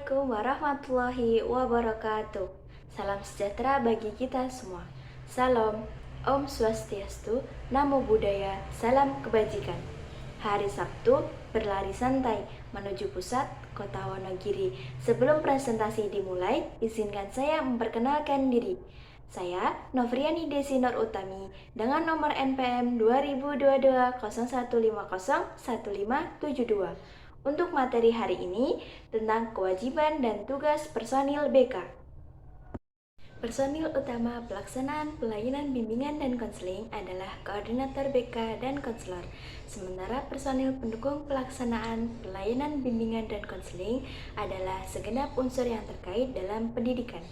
Assalamualaikum warahmatullahi wabarakatuh. Salam sejahtera bagi kita semua. Salam, Om Swastiastu, Namo Buddhaya, Salam Kebajikan. Hari Sabtu, berlari santai menuju pusat kota Wonogiri. Sebelum presentasi dimulai, izinkan saya memperkenalkan diri. Saya Novriani Desi Nur Utami dengan nomor NPM 2022 Untuk materi hari ini tentang kewajiban dan tugas personil BK. Personil utama pelaksanaan pelayanan bimbingan dan konseling adalah koordinator BK dan konselor. Sementara personil pendukung pelaksanaan pelayanan bimbingan dan konseling adalah segenap unsur yang terkait dalam pendidikan.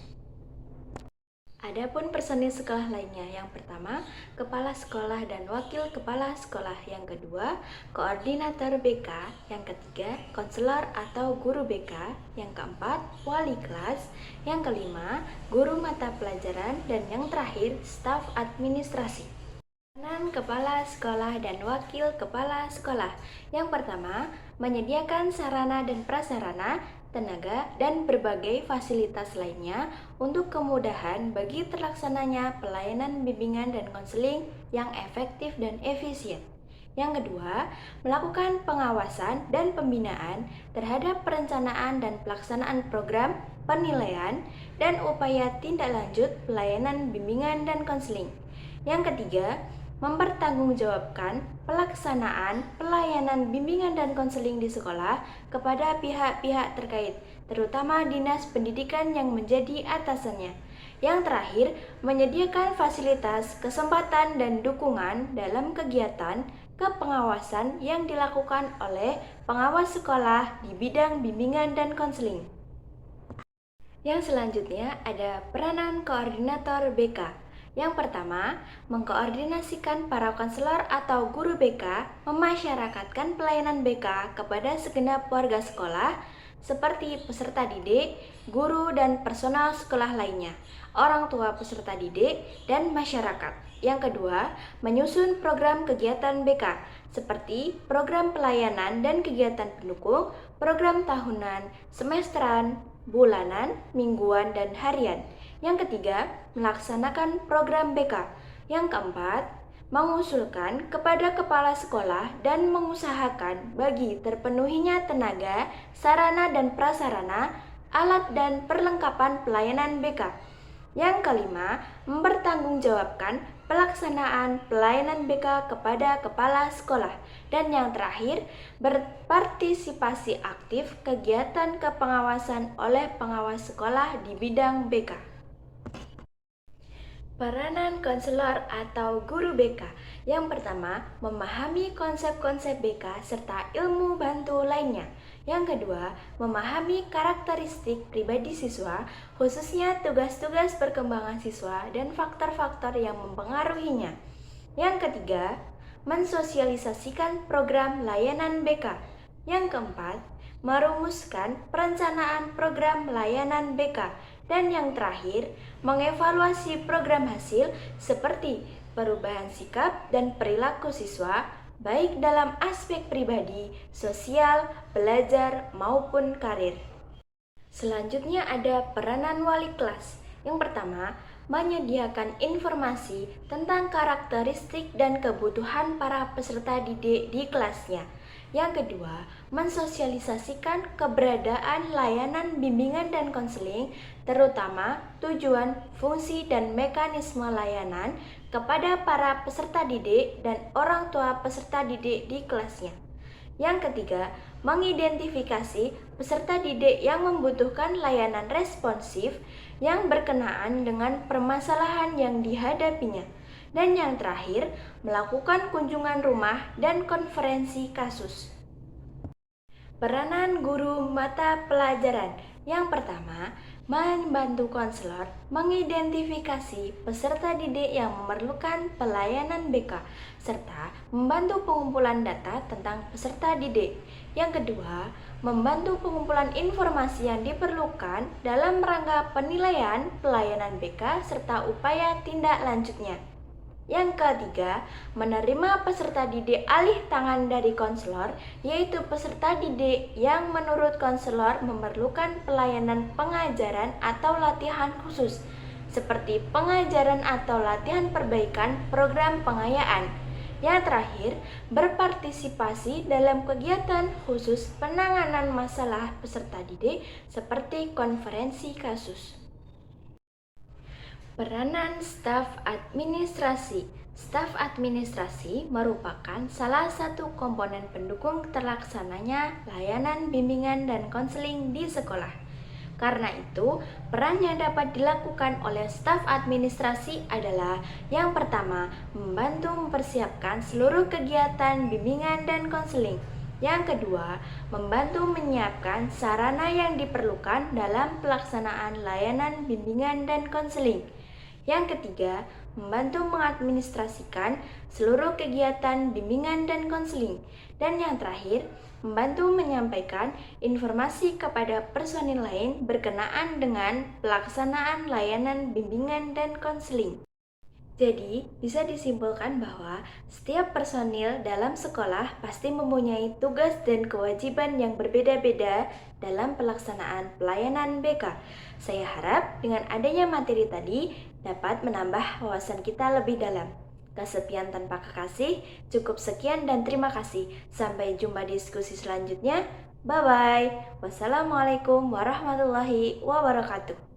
Adapun personil sekolah lainnya, yang pertama, kepala sekolah dan wakil kepala sekolah, yang kedua, koordinator BK, yang ketiga, konselor atau guru BK, yang keempat, wali kelas, yang kelima, guru mata pelajaran, dan yang terakhir, staf administrasi. Peranan kepala sekolah dan wakil kepala sekolah. Yang pertama, menyediakan sarana dan prasarana, tenaga, dan berbagai fasilitas lainnya untuk kemudahan bagi terlaksananya pelayanan bimbingan dan konseling yang efektif dan efisien. Yang kedua, melakukan pengawasan dan pembinaan terhadap perencanaan dan pelaksanaan program, penilaian, dan upaya tindak lanjut pelayanan bimbingan dan konseling. Yang ketiga, mempertanggungjawabkan pelaksanaan pelayanan bimbingan dan konseling di sekolah kepada pihak-pihak terkait, terutama Dinas Pendidikan yang menjadi atasannya. Yang terakhir, menyediakan fasilitas, kesempatan, dan dukungan dalam kegiatan kepengawasan yang dilakukan oleh pengawas sekolah di bidang bimbingan dan konseling. Yang selanjutnya ada peranan koordinator BK. Yang pertama, mengkoordinasikan para konselor atau guru BK memasyarakatkan pelayanan BK kepada segenap warga sekolah seperti peserta didik, guru dan personal sekolah lainnya, orang tua peserta didik, dan masyarakat. Yang kedua, menyusun program kegiatan BK seperti program pelayanan dan kegiatan pendukung, program tahunan, semesteran, bulanan, mingguan, dan harian. Yang ketiga, melaksanakan program BK. Yang keempat, mengusulkan kepada kepala sekolah dan mengusahakan bagi terpenuhinya tenaga, sarana dan prasarana, alat dan perlengkapan pelayanan BK. Yang kelima, mempertanggungjawabkan pelaksanaan pelayanan BK kepada kepala sekolah. Dan yang terakhir, berpartisipasi aktif kegiatan kepengawasan oleh pengawas sekolah di bidang BK. Peranan konselor atau guru BK. Yang pertama, memahami konsep-konsep BK serta ilmu bantu lainnya. Yang kedua, memahami karakteristik pribadi siswa, khususnya tugas-tugas perkembangan siswa dan faktor-faktor yang mempengaruhinya. Yang ketiga, mensosialisasikan program layanan BK. Yang keempat, merumuskan perencanaan program layanan BK. Dan yang terakhir, mengevaluasi program hasil seperti perubahan sikap dan perilaku siswa, baik dalam aspek pribadi, sosial, belajar, maupun karir. Selanjutnya ada peranan wali kelas. Yang pertama, menyediakan informasi tentang karakteristik dan kebutuhan para peserta didik di kelasnya. Yang kedua, mensosialisasikan keberadaan layanan bimbingan dan konseling, terutama tujuan, fungsi, dan mekanisme layanan kepada para peserta didik dan orang tua peserta didik di kelasnya. Yang ketiga, mengidentifikasi peserta didik yang membutuhkan layanan responsif yang berkenaan dengan permasalahan yang dihadapinya. Dan yang terakhir, melakukan kunjungan rumah dan konferensi kasus. Peranan guru mata pelajaran. Yang pertama, membantu konselor mengidentifikasi peserta didik yang memerlukan pelayanan BK, serta membantu pengumpulan data tentang peserta didik. Yang kedua, membantu pengumpulan informasi yang diperlukan dalam rangka penilaian pelayanan BK serta upaya tindak lanjutnya. Yang ketiga, menerima peserta didik alih tangan dari konselor, yaitu peserta didik yang menurut konselor memerlukan pelayanan pengajaran atau latihan khusus, seperti pengajaran atau latihan perbaikan program pengayaan. Yang terakhir, berpartisipasi dalam kegiatan khusus penanganan masalah peserta didik seperti konferensi kasus. Peranan staf administrasi. Staf administrasi merupakan salah satu komponen pendukung terlaksananya layanan bimbingan dan konseling di sekolah. Karena itu, peran yang dapat dilakukan oleh staf administrasi adalah yang pertama, membantu mempersiapkan seluruh kegiatan bimbingan dan konseling. Yang kedua, membantu menyiapkan sarana yang diperlukan dalam pelaksanaan layanan bimbingan dan konseling. Yang ketiga, membantu mengadministrasikan seluruh kegiatan bimbingan dan konseling. Dan yang terakhir, membantu menyampaikan informasi kepada personil lain berkenaan dengan pelaksanaan layanan bimbingan dan konseling. Jadi, bisa disimpulkan bahwa setiap personil dalam sekolah pasti mempunyai tugas dan kewajiban yang berbeda-beda dalam pelaksanaan pelayanan BK. Saya harap dengan adanya materi tadi dapat menambah wawasan kita lebih dalam. Kesepian tanpa kekasih, cukup sekian dan terima kasih. Sampai jumpa di diskusi selanjutnya. Bye-bye. Wassalamualaikum warahmatullahi wabarakatuh.